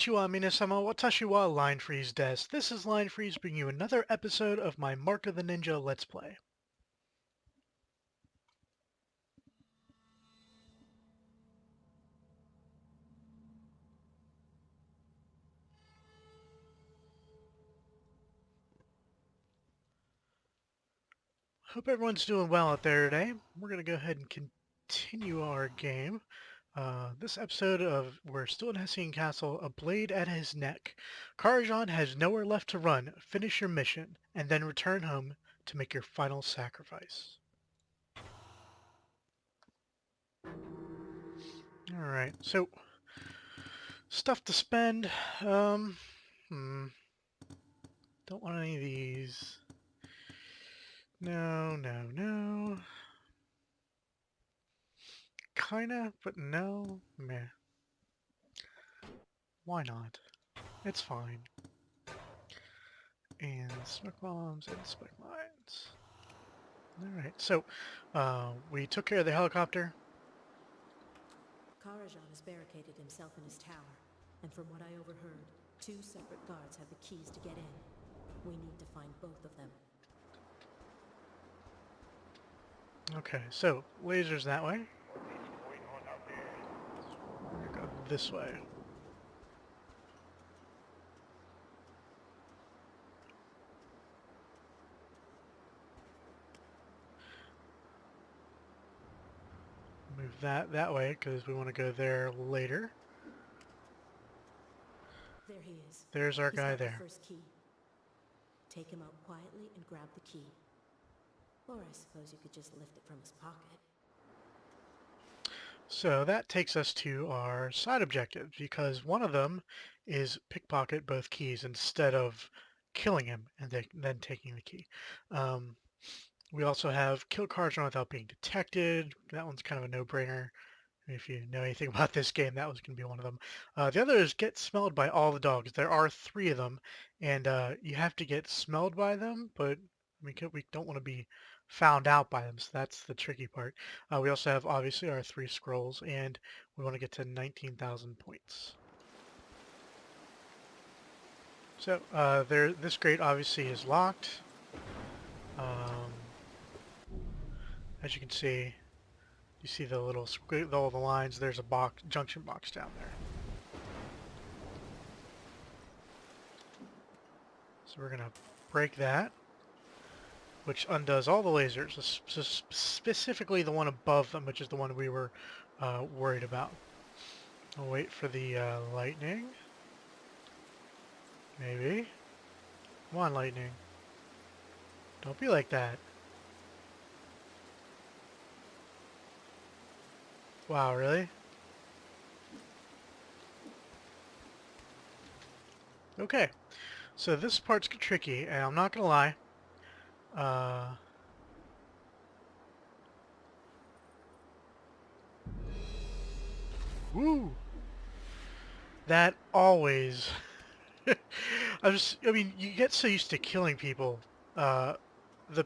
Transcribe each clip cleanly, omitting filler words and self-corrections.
Konnichiwa, Minasama, watashi wa Linefreeze desu. This is Linefreeze bringing you another episode of my Mark of the Ninja Let's Play. Hope everyone's doing well out there today. We're going to go ahead and continue our game. This episode of We're Still in Hessian Castle, a blade at his neck. Karajan has nowhere left to run. Finish your mission, and then return home to make your final sacrifice. Alright, so stuff to spend. Hmm, don't want any of these. No, no, no. Kinda, but no. Meh. Why not? It's fine. And smoke bombs and smoke mines. Alright, so, we took care of the helicopter. Karajan has barricaded himself in his tower, and from what I overheard, 2 separate guards have the keys to get in. We need to find both of them. Okay, so, lasers that way. We're gonna go this way. Move that way, because we want to go there later. There he is. There's our He's guy got there. the first key. Take him out quietly and grab the key. Or I suppose you could just lift it from his pocket. So that takes us to our side objectives, because one of them is pickpocket both keys instead of killing him and then taking the key. We also have kill Karajan without being detected. That one's kind of a no-brainer. If you know anything about this game, that was going to be one of them. The other is get smelled by all the dogs. There are 3 of them, and you have to get smelled by them, but we don't want to be found out by them, so that's the tricky part. We also have, obviously, our 3 scrolls, and we want to get to 19,000 points. So, this grate obviously is locked. As you can see, you see the little all the lines. There's a junction box down there. So we're gonna break that, which undoes all the lasers, specifically the one above them, which is the one we were worried about. I'll wait for the lightning. Maybe. Come on, lightning. Don't be like that. Wow, really? Okay. So this part's tricky, and I'm not gonna lie. Woo! That always... I mean, you get so used to killing people. The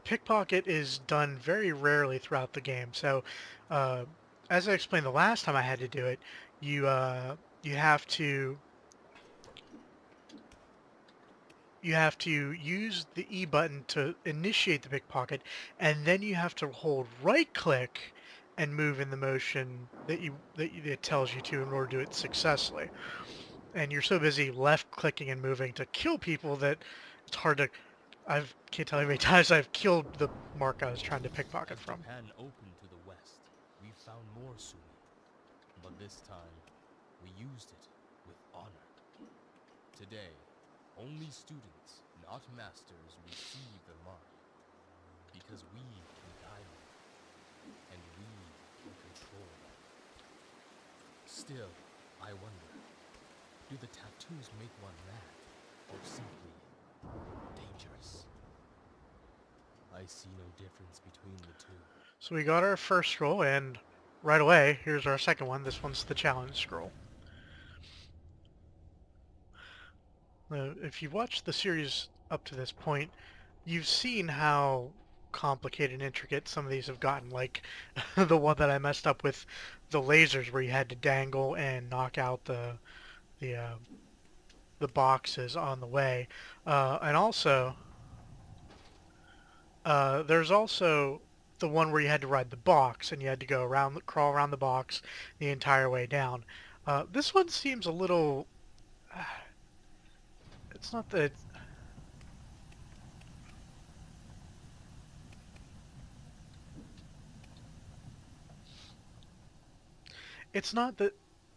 pickpocket is done very rarely throughout the game. So, as I explained the last time I had to do it, you have to use the E button to initiate the pickpocket, and then you have to hold right click and move in the motion that it tells you to in order to do it successfully. And you're so busy left clicking and moving to kill people that it's hard to... can't tell you how many times I've killed the mark I was trying to pickpocket As from. Japan opened to the west, we found more sumi, but this time we used it with honor. Today, only students, not masters, receive the mark, because we can guide them, and we can control them. Still, I wonder, do the tattoos make one mad, or simply dangerous? I see no difference between the two. So we got our first scroll, and right away, here's our second one. This one's the challenge scroll. If you've watched the series up to this point, you've seen how complicated and intricate some of these have gotten, like the one that I messed up with the lasers where you had to dangle and knock out the the boxes on the way. And also, there's also the one where you had to ride the box and you had to go around, crawl around the box the entire way down. This one seems a little. It's not that. It's not that.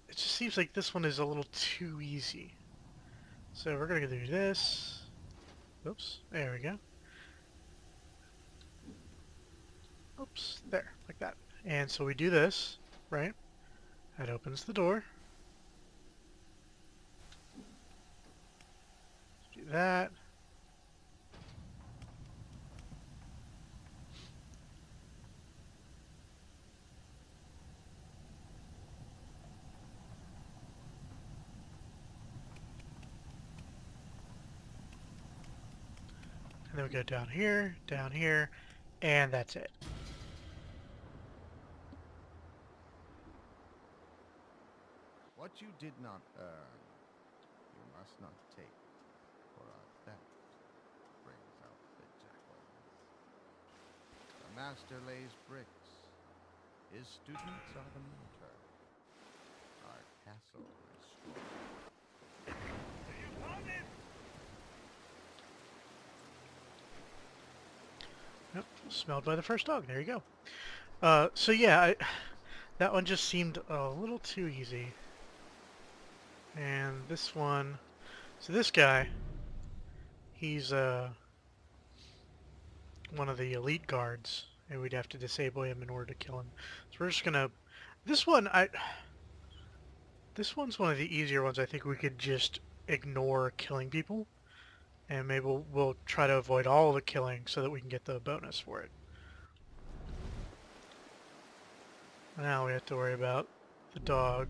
It just seems like this one is a little too easy. So we're gonna do this. Oops. There we go. Oops. There, like that. And so we do this, right? That opens the door. Do that. And then we go down here, and that's it. What you did not earn, you must not take, for our theft brings out the jackals. The master lays bricks. His students are the mortar. Our castle is strong. Yep, smelled by the first dog. There you go. So yeah, that one just seemed a little too easy. And this one, so this guy, he's one of the elite guards, and we'd have to disable him in order to kill him. So we're just gonna, this one, this one's one of the easier ones. I think we could just ignore killing people, and maybe we'll try to avoid all the killing so that we can get the bonus for it. Now we have to worry about the dog.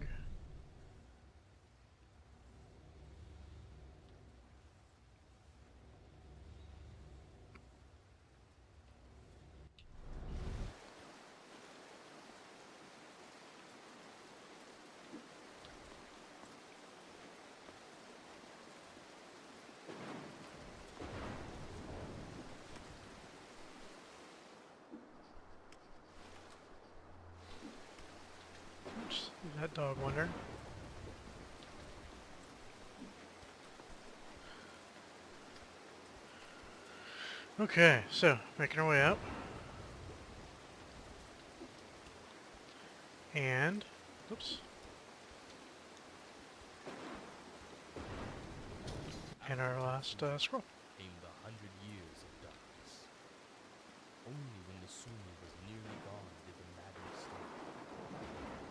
Oops, that dog wander. Okay, so making our way up. And, oops. And our last scroll. Came the 100 years of darkness. Only when the Sumi was nearly gone did the madness stop.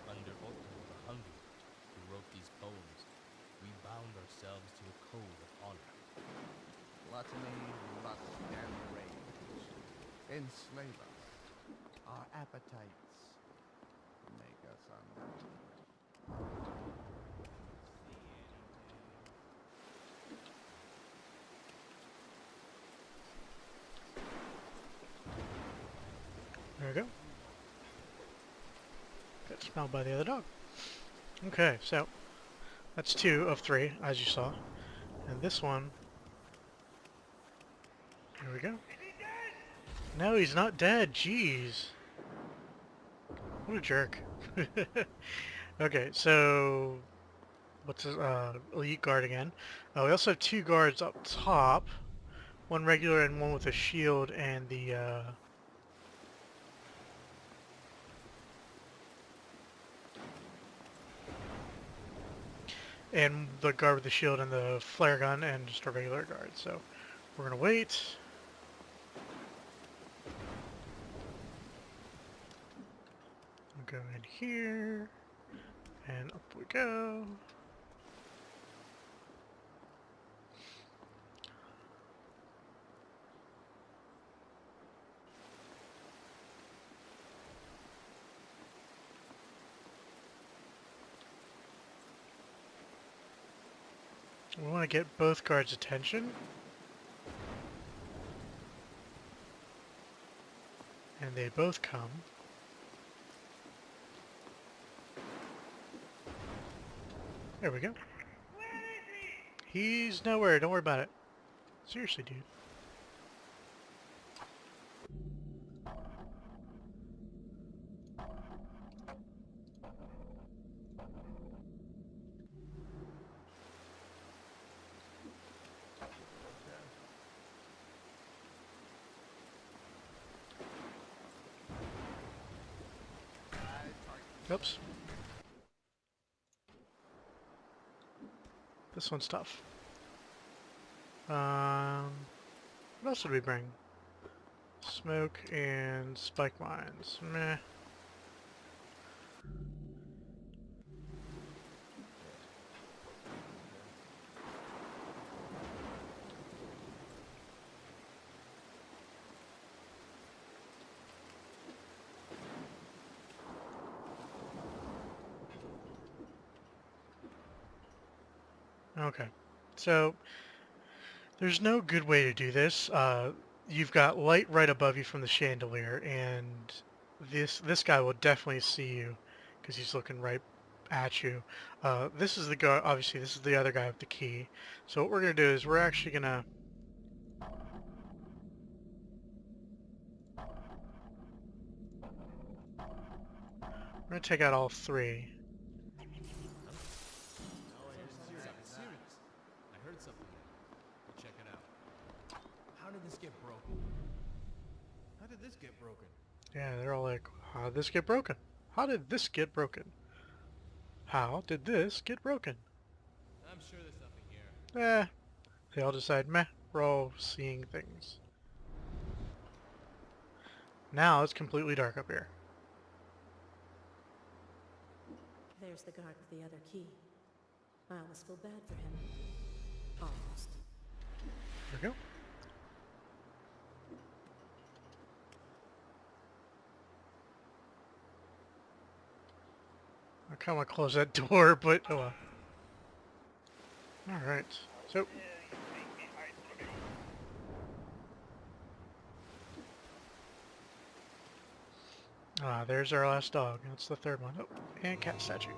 Under Otto the Hungry, who wrote these poems, we bound ourselves to a code of honor. Gluttony, lust, and rage enslave us. Our appetites make us unhappy. There we go. Got smelled by the other dog. Okay, so that's 2 of 3, as you saw. And this one, here we go. No, he's not dead. Jeez. What a jerk. Okay, so what's his, elite guard again? We also have 2 guards up top. One regular and one with a shield, and the guard with the shield and the flare gun, and just a regular guard. So we're gonna wait. Go in here, and up we go. We want to get both guards' attention. And they both come. There we go. He's nowhere. Don't worry about it. Seriously, dude. Oops. This one's tough. What else did we bring? Smoke and spike mines. Meh. Okay. So, there's no good way to do this. You've got light right above you from the chandelier, and this guy will definitely see you because he's looking right at you. This is the guy. Obviously, this is the other guy with the key. So what we're gonna do is we're actually gonna take out all three. Serious. I heard something there. We'll check it out. How did this get broken? How did this get broken? Yeah, they're all like, "How did this get broken? How did this get broken? How did this get broken?" I'm sure there's nothing here. Eh. They all decide, meh, we're all seeing things. Now it's completely dark up here. There's the guard with the other key. I almost feel bad for him. Almost. There we go. I kind of want to close that door, but oh well. Alright, so... there's our last dog. That's the third one. Oh, and cat statue.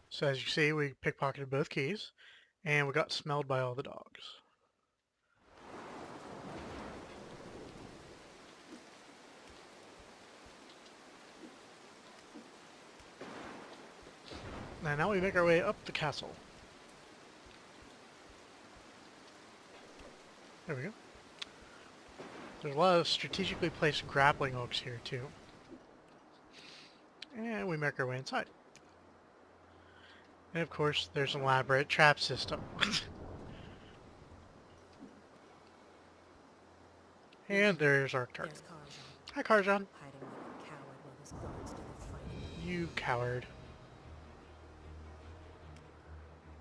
So as you see, we pickpocketed both keys, and we got smelled by all the dogs. And now we make our way up the castle. There we go. There's a lot of strategically placed grappling hooks here too. And we make our way inside. And of course, there's an elaborate trap system. And there's our target. There's Karajan, Hi, Karajan. hiding like a coward while his guards do the fighting. You coward.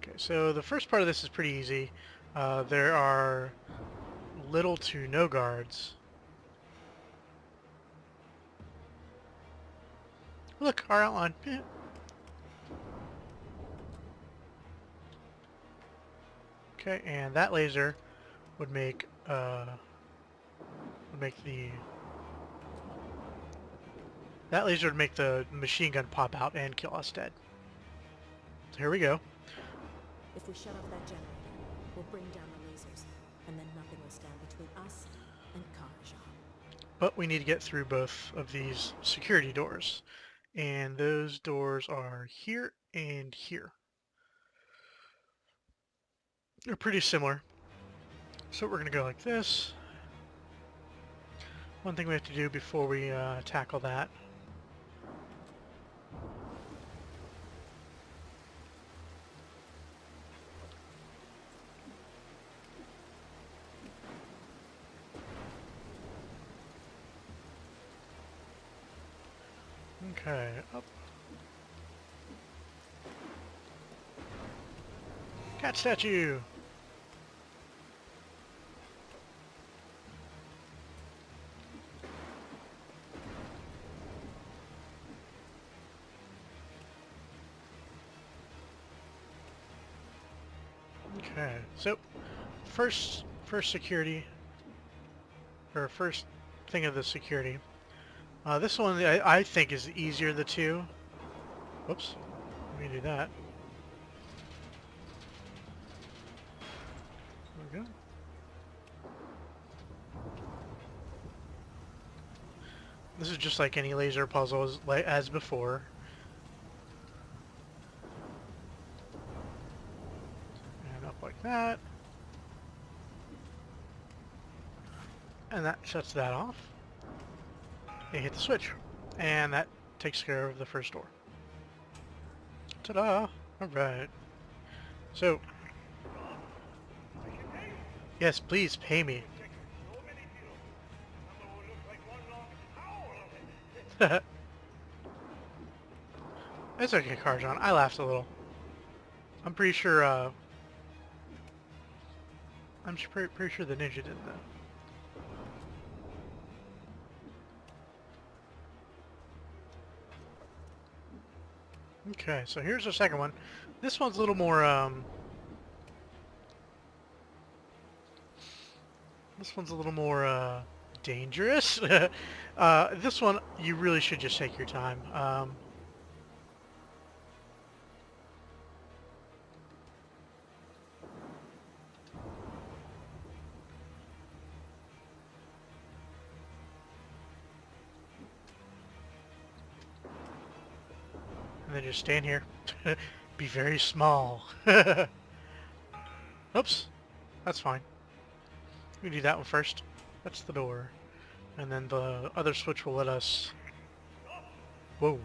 Okay, so the first part of this is pretty easy. There are little to no guards. Look, our outline. Okay, and that laser would make the machine gun pop out and kill us dead. So here we go. If we shut off that generator, we'll bring down the lasers, and then nothing will stand between us and Karajan. But we need to get through both of these security doors. And those doors are here and here. They're pretty similar. So we're going to go like this. One thing we have to do before we tackle that . Okay, up. Cat statue! Okay, so first security, or first thing of the security. This one I think is easier of the two. Whoops, let me do that. There we go. This is just like any laser puzzle as before. And up like that. And that shuts that off. You hit the switch. And that takes care of the first door. Ta-da! Alright. So, yes, please pay me. It's okay, Karajan. I laughed a little. I'm pretty sure, pretty sure the ninja did that. Okay, so here's our second one. This one's a little more, this one's a little more, dangerous. This one, you really should just take your time. And then just stand here. Be very small. Oops. That's fine. We do that one first. That's the door. And then the other switch will let us... Whoa.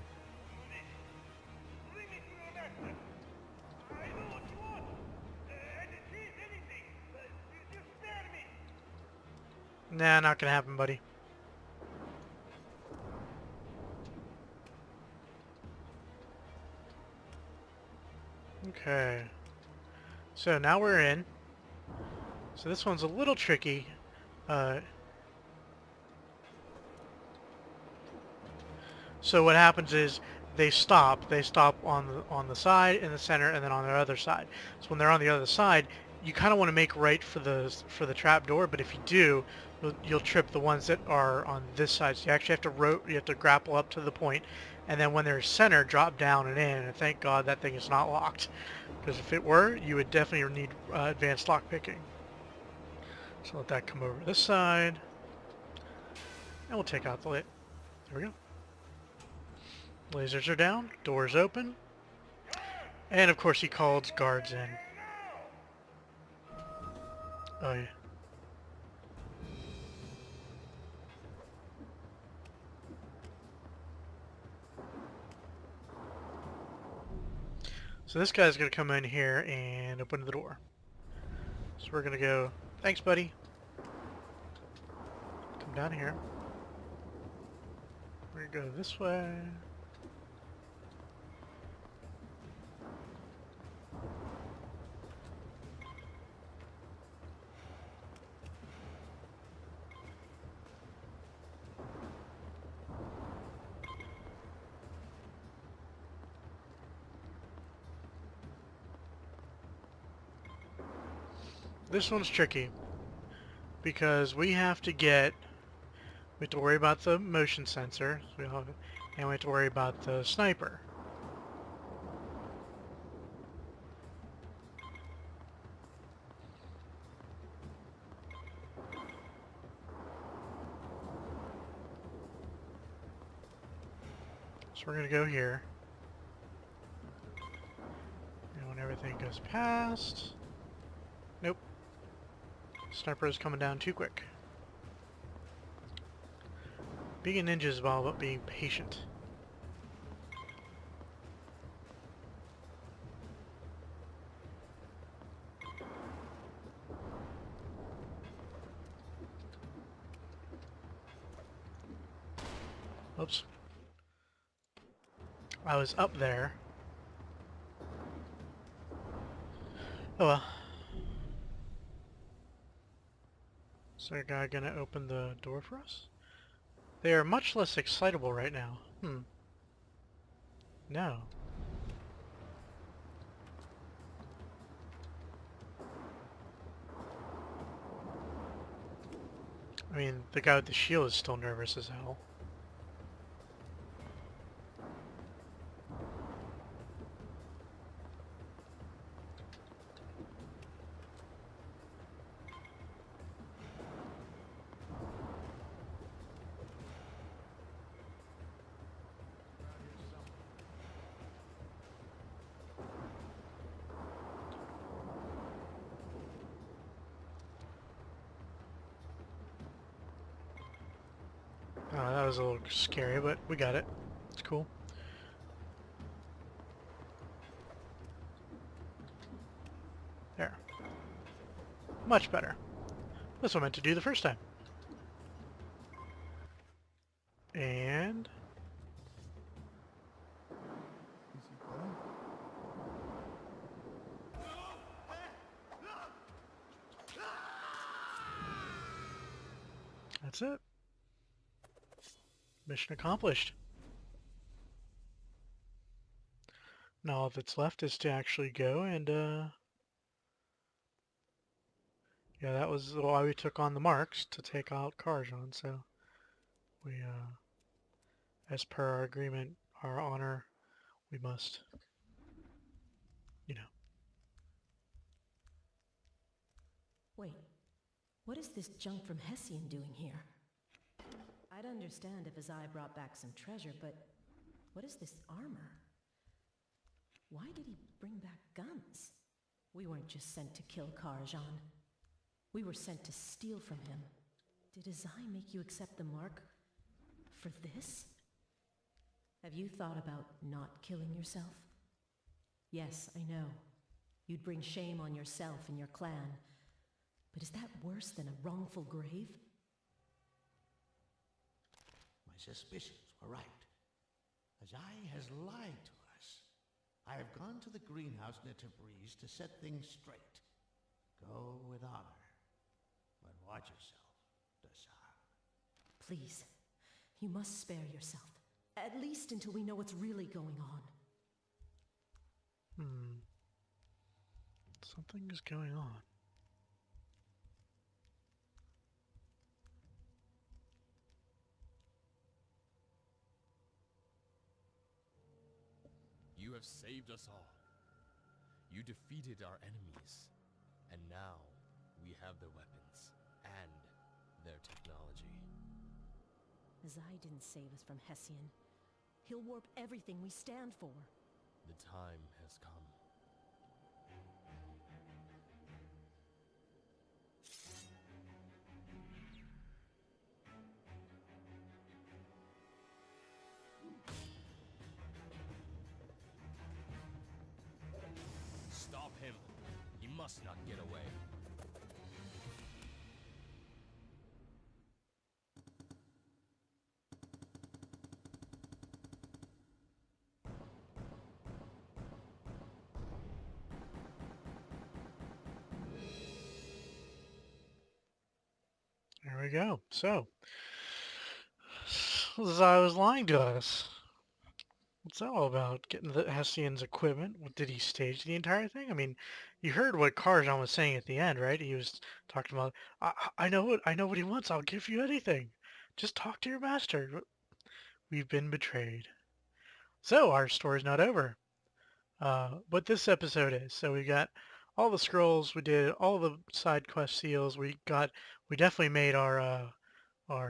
Nah, not gonna happen, buddy. Okay. So now we're in. So this one's a little tricky. So what happens is they stop. They stop on the side, in the center, and then on the other side. So when they're on the other side, you kind of want to make right for the trap door. But if you do, you'll trip the ones that are on this side. So you actually have to you have to grapple up to the point, and then when they're center, drop down and in. And thank God that thing is not locked, because if it were, you would definitely need advanced lock picking. So let that come over this side, and we'll take out the lid. There we go. Lasers are down, doors open, and of course he called guards in. Oh yeah. So this guy's gonna come in here and open the door. So we're gonna go, thanks buddy. Come down here. We're gonna go this way. This one's tricky because we have to worry about the motion sensor, and we have to worry about the sniper. So we're gonna go here, and when everything goes past, nope. Sniper is coming down too quick. Being a ninja is all about being patient. Oops. I was up there. Oh well. Is there a guy gonna open the door for us? They are much less excitable right now. No. I mean, the guy with the shield is still nervous as hell. That was a little scary, but we got it. It's cool. There. Much better. That's what I meant to do the first time. And... Is he going? that's it. Mission accomplished. Now all that's left is to actually go and, yeah, that was why we took on the marks, to take out Karajan, so we, as per our agreement, our honor, we must, you know. Wait, what is this junk from Hessian doing here? I'd understand if Azai brought back some treasure, but what is this armor? Why did he bring back guns? We weren't just sent to kill Karajan. We were sent to steal from him. Did Azai make you accept the mark for this? Have you thought about not killing yourself? Yes, I know. You'd bring shame on yourself and your clan. But is that worse than a wrongful grave? My suspicions were right. Ajay has lied to us. I have gone to the greenhouse near Tabriz to set things straight. Go with honor. But watch yourself, Dasar. Please, you must spare yourself. At least until we know what's really going on. Something is going on. You have saved us all. You defeated our enemies. And now, we have their weapons and their technology. Azai didn't save us from Hessian. He'll warp everything we stand for. The time has come. Stop him. He must not get away. There we go. So, Zai was lying to us. What's that all about? Getting the Hessian's equipment? Did he stage the entire thing? I mean, you heard what Karajan was saying at the end, right? He was talking about, I know what he wants. I'll give you anything. Just talk to your master. We've been betrayed. So our story's not over. What this episode is. So we got all the scrolls. We did all the side quest seals. We definitely made our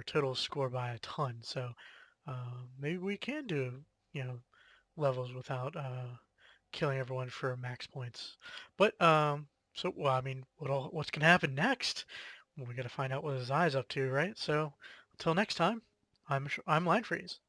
total score by a ton. So maybe we can do, levels without killing everyone for max points. But well, I mean, what's gonna happen next? Well, we gotta find out what his eye's up to, right? So until next time, I'm Linefreeze.